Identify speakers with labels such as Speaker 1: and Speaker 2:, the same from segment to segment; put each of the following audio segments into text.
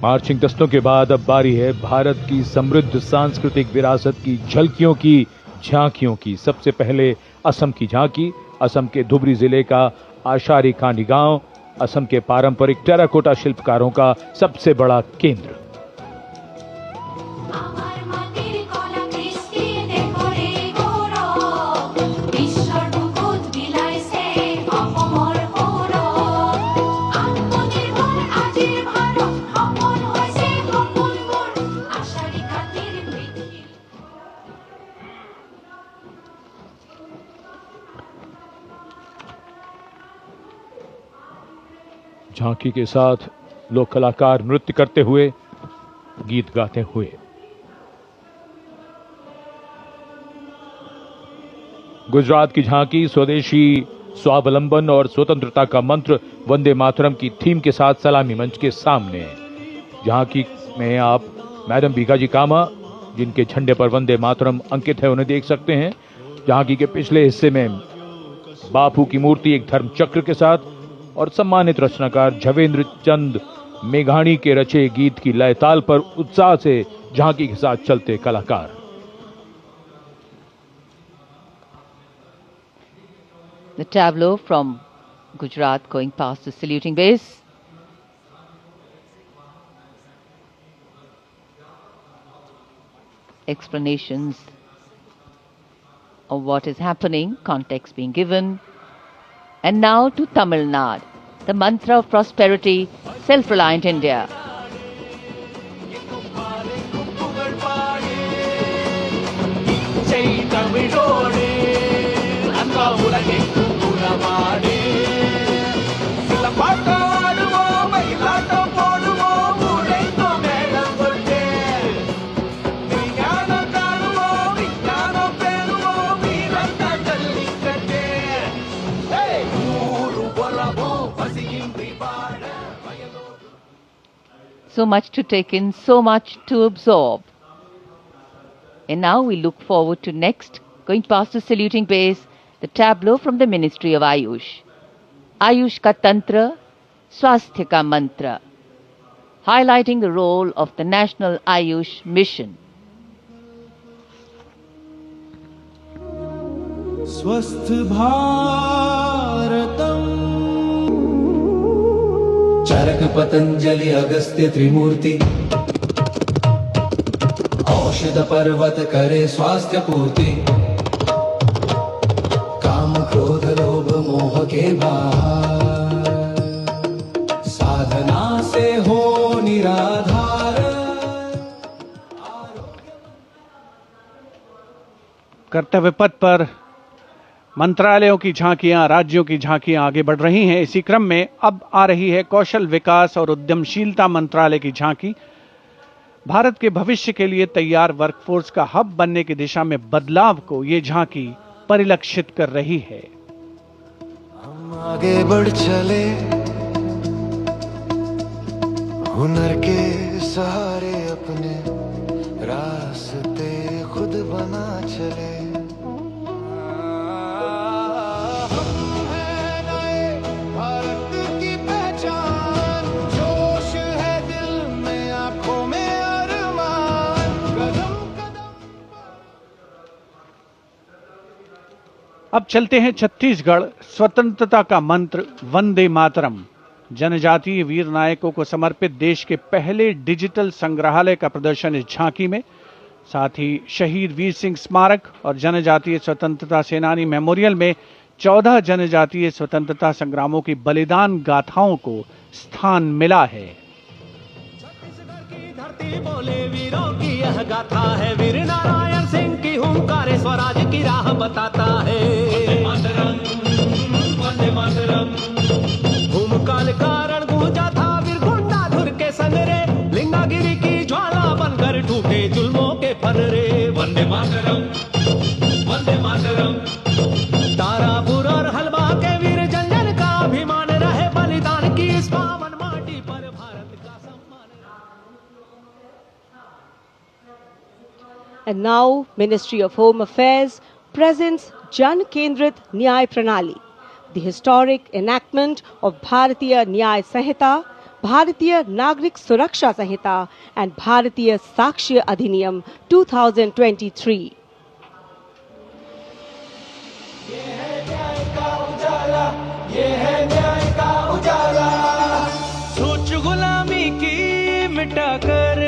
Speaker 1: Marching दस्तों के बाद अब बारी है भारत की समृद्ध सांस्कृतिक विरासत की झलकियों की, झांकियों की। सबसे पहले असम की झांकी, असम के धुबरी जिले का आशारी खानी गांव, असम के पारंपरिक टेराकोटा शिल्पकारों का सबसे बड़ा केंद्र। झांकी के साथ लोक कलाकार नृत्य करते हुए, गीत गाते हुए। गुजरात की झांकी स्वदेशी, स्वावलंबन और स्वतंत्रता का मंत्र वंदे मातरम की थीम के साथ सलामी मंच के सामने। झांकी में आप मैडम भीकाजी कामा, जिनके झंडे पर वंदे मातरम अंकित है, उन्हें देख सकते हैं। झांकी के पिछले हिस्से में बापू की मूर्ति एक धर्म चक्र के साथ और सम्मानित रचनाकार झवेंद्र चंद मेघाणी के रचे गीत की लय ताल पर उत्साह से झांकी के साथ चलते कलाकार।
Speaker 2: The tableau from Gujarat going past the saluting base. Explanations of what is happening, context being given. And now to Tamil Nadu, the mantra of prosperity, self-reliant India. So much to take in, so much to absorb. And now we look forward to next, going past the saluting base, the tableau from the Ministry of Ayush. Ayush ka Tantra, Swasthya ka Mantra, highlighting the role of the National Ayush Mission.
Speaker 3: Swasth Bharatam चरक पतंजलि अगस्त्य त्रिमूर्ति औषध पर्वत करे स्वास्थ्य पूर्ति काम क्रोध लोभ मोह के बाहर साधना से हो निराधार।
Speaker 4: कर्तव्य पथ पर मंत्रालयों की झांकियां, राज्यों की झांकियां आगे बढ़ रही हैं। इसी क्रम में अब आ रही है कौशल विकास और उद्यमशीलता मंत्रालय की झांकी। भारत के भविष्य के लिए तैयार वर्कफोर्स का हब बनने की दिशा में बदलाव को ये झांकी परिलक्षित कर रही है।
Speaker 3: हम आगे बढ़ चले हुनर के सहारे, अपने रास्ते खुद बना चले।
Speaker 4: अब चलते हैं छत्तीसगढ़। स्वतंत्रता का मंत्र वंदे मातरम, जनजातीय वीर नायकों को समर्पित देश के पहले डिजिटल संग्रहालय का प्रदर्शन इस झांकी में। साथ ही शहीद वीर सिंह स्मारक और जनजातीय स्वतंत्रता सेनानी मेमोरियल में 14 जनजातीय स्वतंत्रता संग्रामों की बलिदान गाथाओं को स्थान मिला है।
Speaker 5: छत्तीसगढ़ की धरती बोले वीरों की यह गाथा है, वीर नारायण सिंह की हुंकार स्वराज की राह बताता है। वंदे मातरम भूमकाल कारण गूंजा था वीर गुंडाधुर के संग रे, लिंगागिरी की ज्वाला बनकर टूटे जुल्मों के फर्रे। वंदे मातरम, वंदे मातरम। तारापुर और हलवा के वीर जंजन का अभिमान रहे, बलिदान की इस पावन माटी पर भारत का सम्मान।
Speaker 6: And now, Ministry of Home Affairs presents Jan Kendrit Nyay Pranali, the historic enactment of Bharatiya Nyay Sanhita, भारतीय नागरिक सुरक्षा संहिता and भारतीय साक्ष्य अधिनियम 2023.
Speaker 5: सोच गुलामी की मिटाकर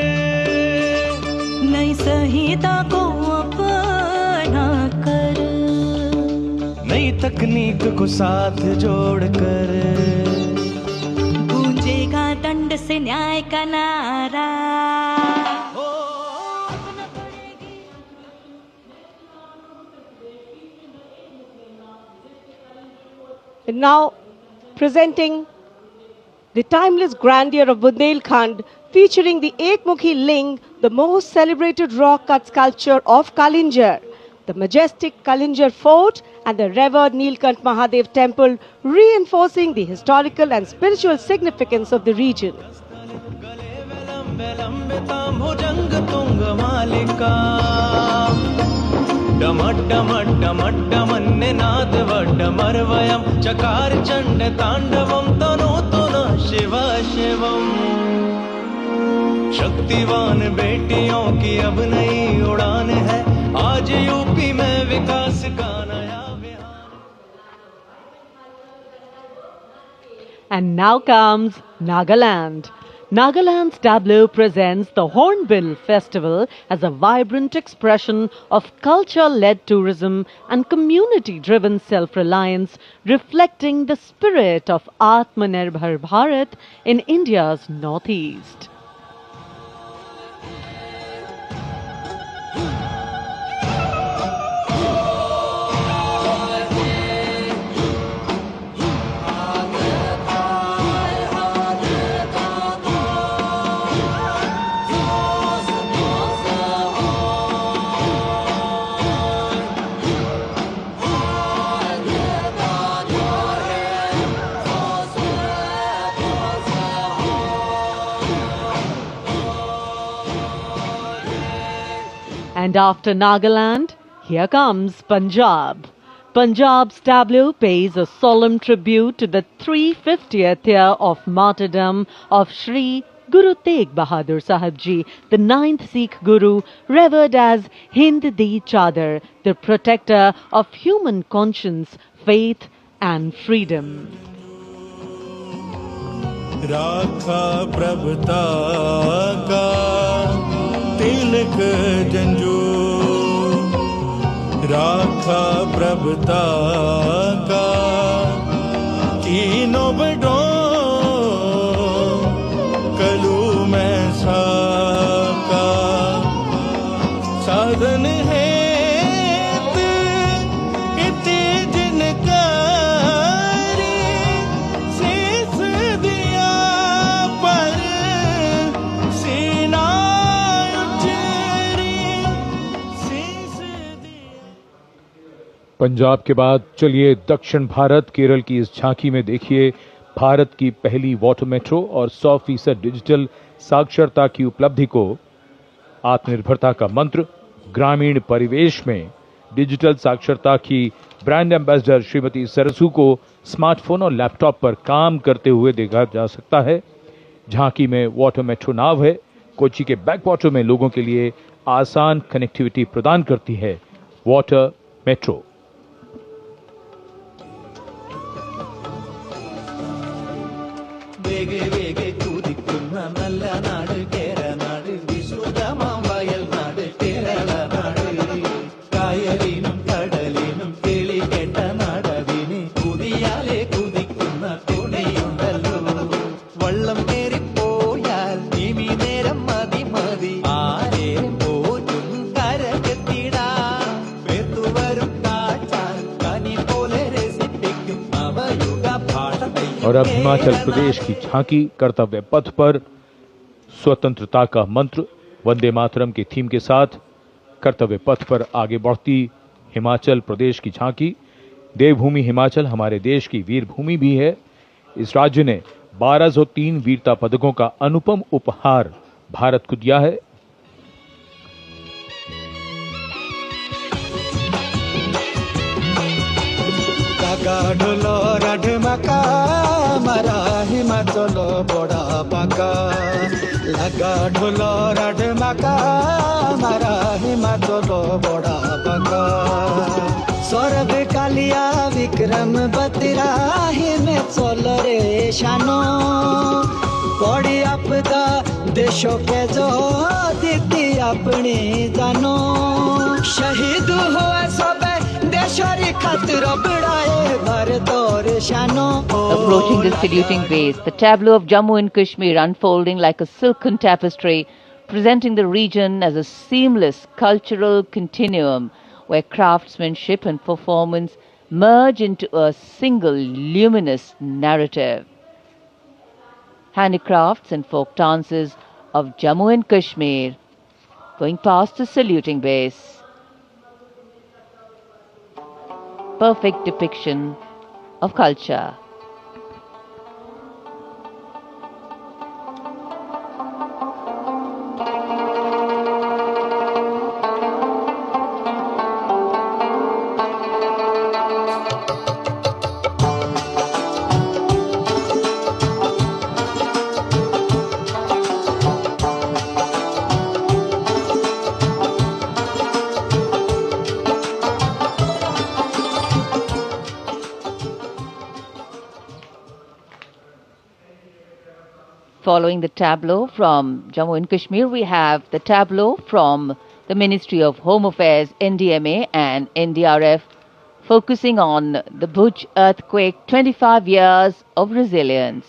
Speaker 7: नई संहिता को अपना कर,
Speaker 5: नई तकनीक को साथ जोड़कर
Speaker 7: गूंजेगा दंड से न्याय का नारा।
Speaker 6: And now presenting the timeless grandeur of Bundelkhand, featuring the Ekmukhi Ling, the most celebrated rock cut sculpture of Kalinjar, the majestic Kalinjar Fort and the revered Nilkant Mahadev temple, reinforcing the historical and spiritual significance of the region.
Speaker 5: चकार चंड तांडवम तनोतुना शिव शिवम। शक्तिवान बेटियों की अब नई उड़ान है, आज UP में विकास का नया विहार।
Speaker 6: And now comes Nagaland. Nagaland's tableau presents the Hornbill Festival as a vibrant expression of culture-led tourism and community-driven self-reliance, reflecting the spirit of Atmanirbhar Bharat in India's northeast. And after Nagaland, here comes Punjab. Punjab's tableau pays a solemn tribute to the 350th year of martyrdom of Shri Guru Tegh Bahadur Sahib Ji, the 9th Sikh Guru, revered as Hind Di Chadar, the protector of human conscience, faith and freedom.
Speaker 8: राखा प्रभुता का तिलक जंजू, राखा प्रभुता का तीनों बड़ों कलू में साका साधन है
Speaker 1: पंजाब के बाद चलिए दक्षिण भारत केरल की इस झांकी में देखिए भारत की पहली वाटर मेट्रो और 100% डिजिटल साक्षरता की उपलब्धि को। आत्मनिर्भरता का मंत्र, ग्रामीण परिवेश में डिजिटल साक्षरता की ब्रांड एम्बेसडर श्रीमती सरसू को स्मार्टफोन और लैपटॉप पर काम करते हुए देखा जा सकता है। झांकी में वाटर मेट्रो नाव है, कोच्चि के बैकवाटर में लोगों के लिए आसान कनेक्टिविटी प्रदान करती है वाटर मेट्रो।
Speaker 5: वेगे वेगे कूदिक्कुन्न नल्ल नाडु केरनाडु विश्रुतमाम वयल नाडु केरल नाडु कायलिनुम कडलिनुम केळि केट्ट नाडविनि कुदियाले कुदिक्कुन्न कोडियुंडल्लो वल्लम केरि पोयाल निमि नेरम मदि मदि आरे पोजुम करकेत्तिडा वेतु वरुम काचाल कनि पोले रेसिपिक्कुम अवयुग भाषा।
Speaker 1: और अब हिमाचल प्रदेश की झांकी कर्तव्य पथ पर स्वतंत्रता का मंत्र वंदे मातरम के थीम के साथ कर्तव्य पथ पर आगे बढ़ती हिमाचल प्रदेश की झांकी। देवभूमि हिमाचल हमारे देश की वीर भूमि भी है। इस राज्य ने 1203 वीरता पदकों का अनुपम उपहार भारत को दिया है।
Speaker 8: ढोलो राढ मका मारा हिमाचल बड़ा
Speaker 3: बाका लगा ढोलो राड माका मारा हिमा चलो बड़ा बाका सौरभ कालिया विक्रम बतरा हिमे चलो रे शानो बड़ी आपदा देशों के जो दीदी अपनी जानो शहीद हुआ सब देशरी खातिर बढ़ाए भारत और शानो
Speaker 2: Approaching the saluting base, the tableau of Jammu and Kashmir unfolding like a silken tapestry, presenting the region as a seamless cultural continuum where craftsmanship and performance merge into a single luminous narrative. Handicrafts and folk dances of Jammu and Kashmir going past the saluting base. Perfect depiction of culture. Following the tableau from Jammu and Kashmir, we have the tableau from the Ministry of Home Affairs, NDMA and NDRF, focusing on the Bhuj earthquake, 25 years of resilience.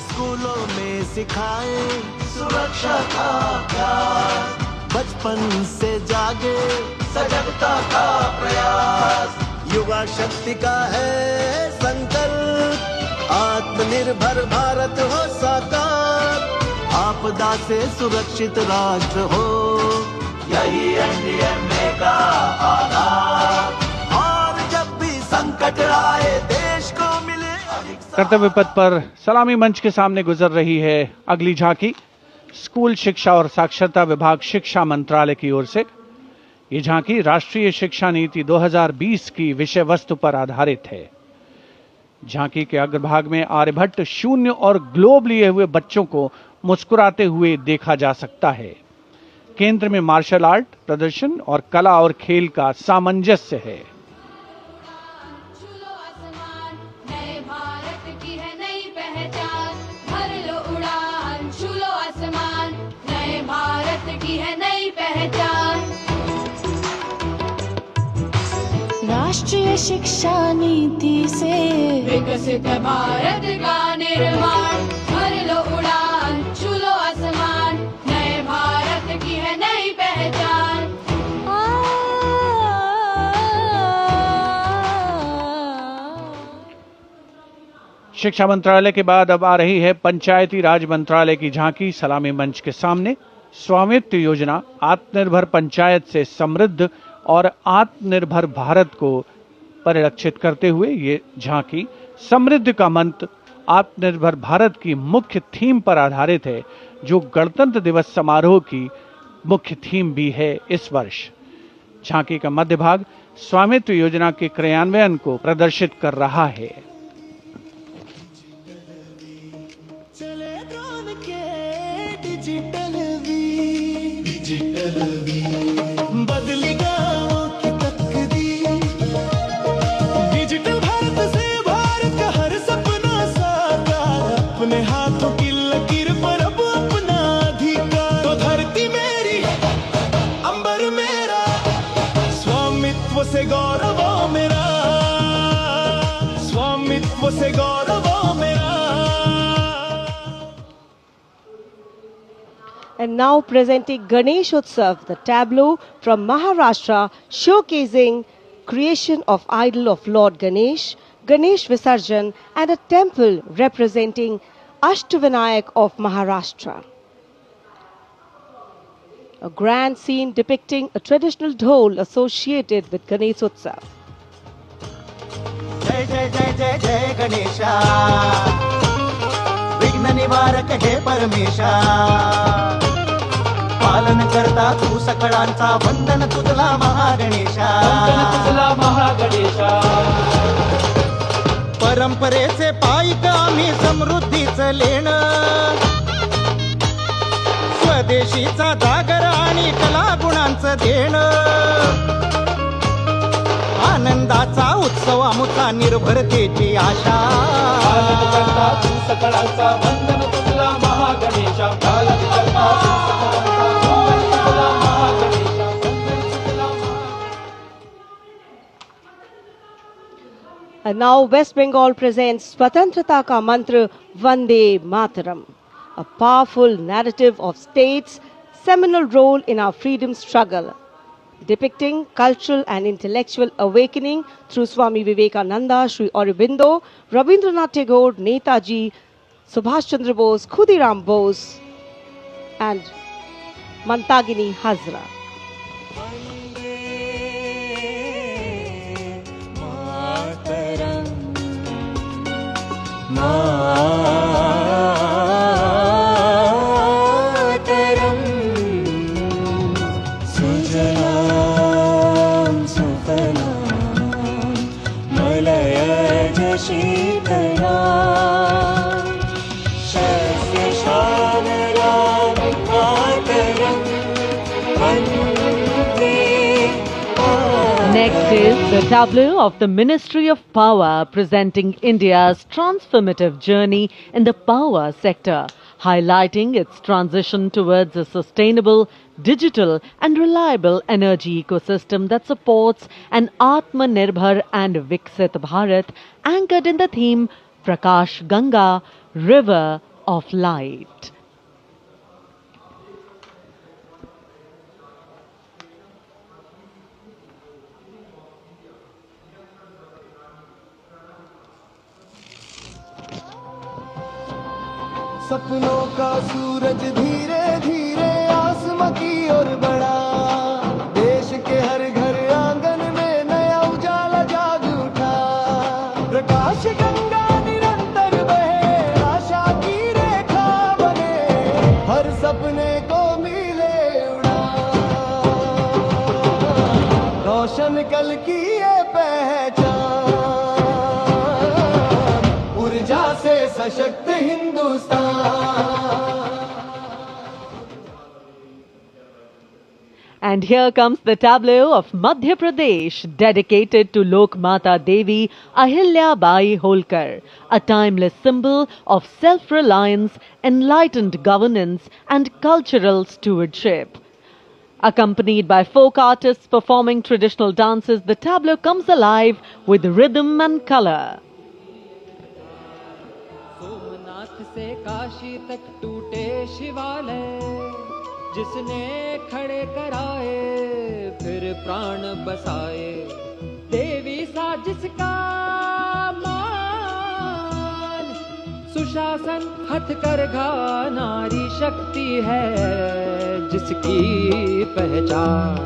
Speaker 5: स्कूलों में सिखाए सुरक्षा का प्यार बचपन से जागे सजगता का प्रयास युवा शक्ति का है संकल्प आत्मनिर्भर भारत हो साकार आपदा से सुरक्षित राष्ट्र हो यही एनडीएमए का आधार और जब भी संकट आए देश को मिले
Speaker 4: कर्तव्य पथ पर सलामी मंच के सामने गुजर रही है अगली झांकी। स्कूल शिक्षा और साक्षरता विभाग शिक्षा मंत्रालय की ओर से ये झांकी राष्ट्रीय शिक्षा नीति 2020 की विषय वस्तु पर आधारित है। झांकी के अग्रभाग में आर्यभट्ट, शून्य और ग्लोब लिए हुए बच्चों को मुस्कुराते हुए देखा जा सकता है। केंद्र में मार्शल आर्ट प्रदर्शन और कला और खेल का सामंजस्य है।
Speaker 7: राष्ट्रीय शिक्षा नीति से विकसित भारत का निर्माण भर लो उड़ान छू लो आसमान नए भारत की है नई पहचान।
Speaker 4: शिक्षा मंत्रालय के बाद अब आ रही है पंचायती राज मंत्रालय की झांकी सलामी मंच के सामने। स्वामित्व योजना आत्मनिर्भर पंचायत से समृद्ध और आत्मनिर्भर भारत को परिलक्षित करते हुए ये झांकी समृद्धि का मंत्र आत्मनिर्भर भारत की मुख्य थीम पर आधारित है, जो गणतंत्र दिवस समारोह की मुख्य थीम भी है इस वर्ष। झांकी का मध्य भाग स्वामित्व योजना के क्रियान्वयन को प्रदर्शित कर रहा है।
Speaker 5: बदली गाँवों की तकदीर डिजिटल भारत से भारत का हर सपना साकार अपने हाथों की लकीर पर अब अपना अधिकार तो धरती मेरी अंबर मेरा स्वामित्व से गौरव मेरा स्वामित्व से गौरव मेरा।
Speaker 6: And now presenting Ganesh Utsav, the tableau from Maharashtra showcasing creation of idol of Lord Ganesh, Ganesh Visarjan and a temple representing Ashtavinayak of Maharashtra. A grand scene depicting a traditional dhol associated with Ganesh Utsav.
Speaker 5: जय जय जय जय जय गणेशा विघ्न निवारक हे परमेशा
Speaker 9: पालन करता तू सकळांचा वंदन तुझला महागणेशा परंपरेचे पायिक आम्ही समृद्धीचं लेणं स्वदेशीचा जागर आणि कला गुणांचं देणं आनंदाचा उत्सव आमुचा निर्भरतेची आशा
Speaker 6: And now West Bengal presents Swatantrata Ka Mantra Vande Mataram, a powerful narrative of state's seminal role in our freedom struggle, depicting cultural and intellectual awakening through Swami Vivekananda, Sri Aurobindo, Rabindranath Tagore, Netaji, Subhash Chandra Bose, Khudiram Bose, and Mantagini Hazra.
Speaker 9: मातरम सुजलाम सुफलाम मलयज शीतलाम शस्य श्यामलाम मातरम वन्दे
Speaker 6: Next is the tableau of the Ministry of Power presenting India's transformative journey in the power sector, highlighting its transition towards a sustainable, digital and reliable energy ecosystem that supports an Atmanirbhar and Viksit Bharat anchored in the theme Prakash Ganga, River of Light.
Speaker 9: सपनों का सूरज धीरे धीरे आसमां की ओर बढ़ा देश के हर घर आंगन में नया उजाला जाग उठा प्रकाश गंगा निरंतर बहे आशा की रेखा बने हर सपने को मिले उड़ा रोशन कल की ये पहचान ऊर्जा से सशक्त Hindustan.
Speaker 6: And here comes the tableau of Madhya Pradesh, dedicated to Lok Mata Devi Ahilya Bai Holkar, a timeless symbol of self-reliance, enlightened governance and cultural stewardship. Accompanied by folk artists performing traditional dances, the tableau comes alive with rhythm and color.
Speaker 5: Somnath से काशी तक टूटे शिवालय जिसने खड़े कराए फिर प्राण बसाए देवी सा जिसका मान सुशासन हथकरघा नारी शक्ति है जिसकी पहचान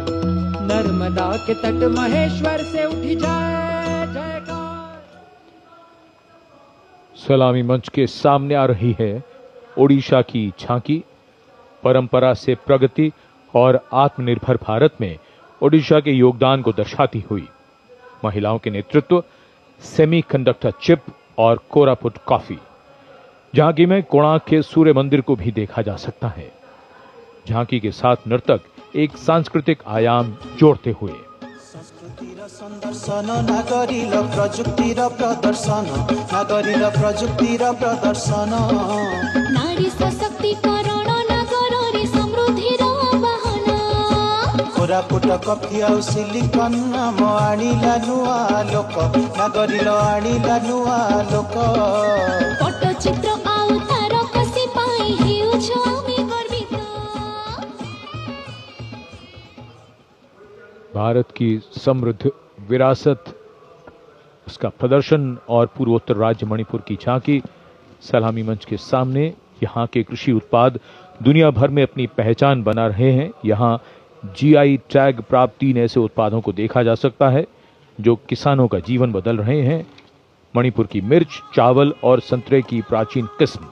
Speaker 5: नर्मदा के तट महेश्वर से उठी जाए जयकार.
Speaker 1: सलामी मंच के सामने आ रही है ओडिशा की झांकी. परंपरा से प्रगति और आत्मनिर्भर भारत में ओडिशा के योगदान को दर्शाती हुई महिलाओं के नेतृत्व, सेमीकंडक्टर चिप और कोरापुट कॉफी. झांकी में कोणार्क के सूर्य मंदिर को भी देखा जा सकता है. झांकी के साथ नर्तक एक सांस्कृतिक आयाम जोड़ते हुए
Speaker 9: संदर्शन नागरिल प्रजुक्तिर प्रदर्शन नागरिल प्रजुक्तिर प्रदर्शन
Speaker 7: नारी सशक्तिकरण नागररी समृद्धिर बहना
Speaker 9: कोरापुट कफी आउ सिलिकन नाम आनिला नुआ लोक नागरिल आनिला नुआ लोक
Speaker 7: पट्टचित्र आउ तार कसी पाई हेउछ आमी गर्वित.
Speaker 1: भारत की समृद्ध विरासत, उसका प्रदर्शन और पूर्वोत्तर राज्य मणिपुर की झांकी. सलामी मंच के सामने यहाँ के कृषि उत्पाद दुनिया भर में अपनी पहचान बना रहे हैं. यहाँ जीआई टैग प्राप्त 3 ऐसे उत्पादों को देखा जा सकता है जो किसानों का जीवन बदल रहे हैं. मणिपुर की मिर्च, चावल और संतरे की प्राचीन किस्म.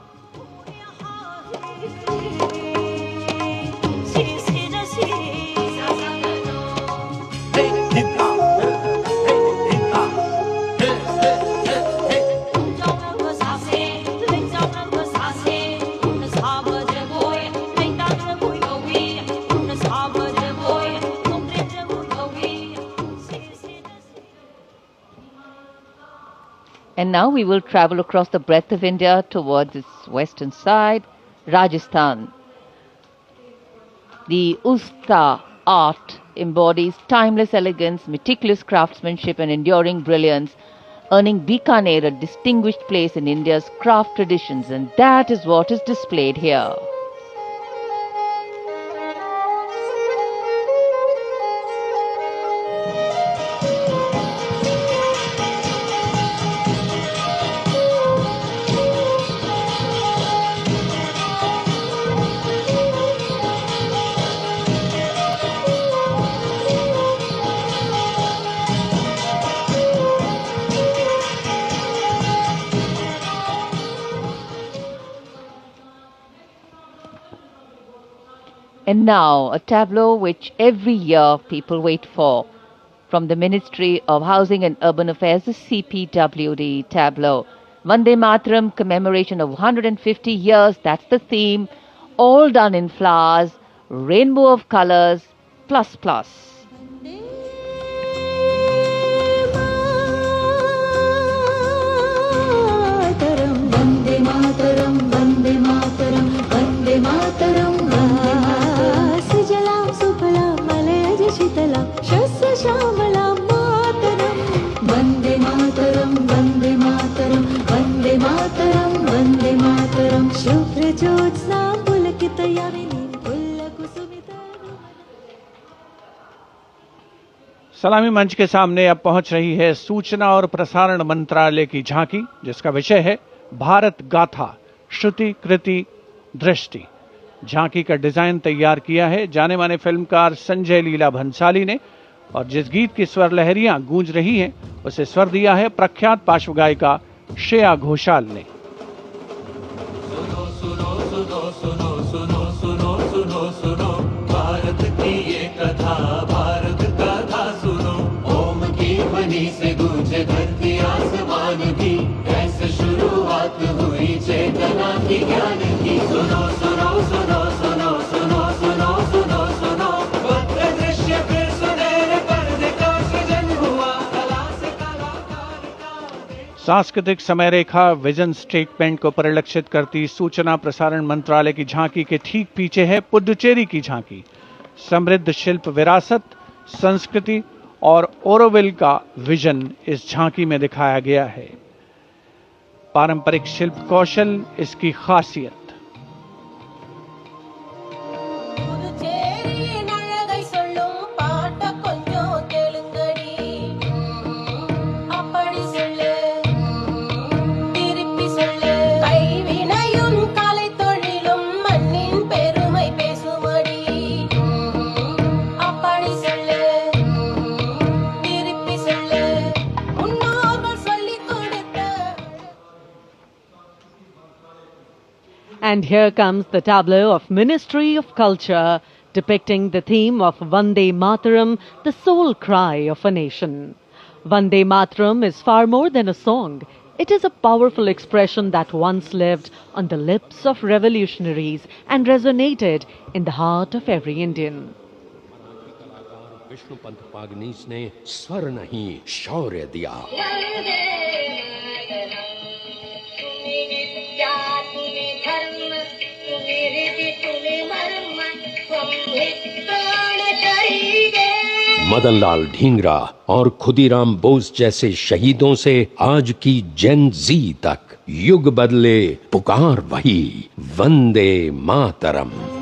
Speaker 2: And now we will travel across the breadth of India towards its western side, Rajasthan. The Usta art embodies timeless elegance, meticulous craftsmanship and enduring brilliance, earning Bikaner a distinguished place in India's craft traditions, and that is what is displayed here. And now, a tableau which every year people wait for. From the Ministry of Housing and Urban Affairs, the CPWD tableau. Vande Mataram commemoration of 150 years, that's the theme. All done in flowers, rainbow of colors, plus plus.
Speaker 7: Vande Mataram, Vande Mataram, Vande Mataram, Sujalam Sufalam Malayaj Shitalam Shasya Shamalam Mataram, Vande Mataram, Vande Mataram, Vande Mataram, Vande Mataram, Shubhra Jyotsna Pulakita Yamini Pullakusumita.
Speaker 4: सलामी मंच के सामने अब पहुंच रही है सूचना और प्रसारण मंत्रालय की झांकी, जिसका विषय है भारत गाथा श्रुति कृति दृष्टि। झांकी का डिजाइन तैयार किया है जाने माने फिल्मकार संजय लीला भंसाली ने, और जिस गीत की स्वर लहरियां गूंज रही हैं उसे स्वर दिया है प्रख्यात पार्श्व गायिका श्रेया घोषाल ने।
Speaker 5: सुनो सुनो सुनो सुनो सुनो सुनो सुनो सुनो भारत की ये कथा, भारत कथा सुनो। ओम की ध्वनि से गूंजे धरती आसमान की, ऐसे शुरुआत हुई चेतना की ज्ञान की। सुनो सुनो सुनो सुनो सुनो सुनो सुनो सुनो भव्य दृश्य फिर सुनहरे पर्दे का सृजन हुआ, कला से कलाकार का।
Speaker 4: सांस्कृतिक समय रेखा विजन स्टेटमेंट को परिलक्षित करती सूचना प्रसारण मंत्रालय की झांकी के ठीक पीछे है पुडुचेरी की झांकी। समृद्ध शिल्प विरासत, संस्कृति और ओरोविल का विजन इस झांकी में दिखाया गया है। पारंपरिक शिल्प कौशल इसकी खासियत।
Speaker 6: And here comes the tableau of Ministry of Culture, depicting the theme of Vande Mataram, the soul cry of a nation. Vande Mataram is far more than a song. It is a powerful expression that once lived on the lips of revolutionaries and resonated in the heart of every Indian.
Speaker 10: Vishnu Pant Pagnis ने स्वर नहीं शौर्य दिया। मदनलाल ढींगरा और खुदीराम बोस जैसे शहीदों से आज की जेन जी तक युग बदले, पुकार वही वंदे मातरम।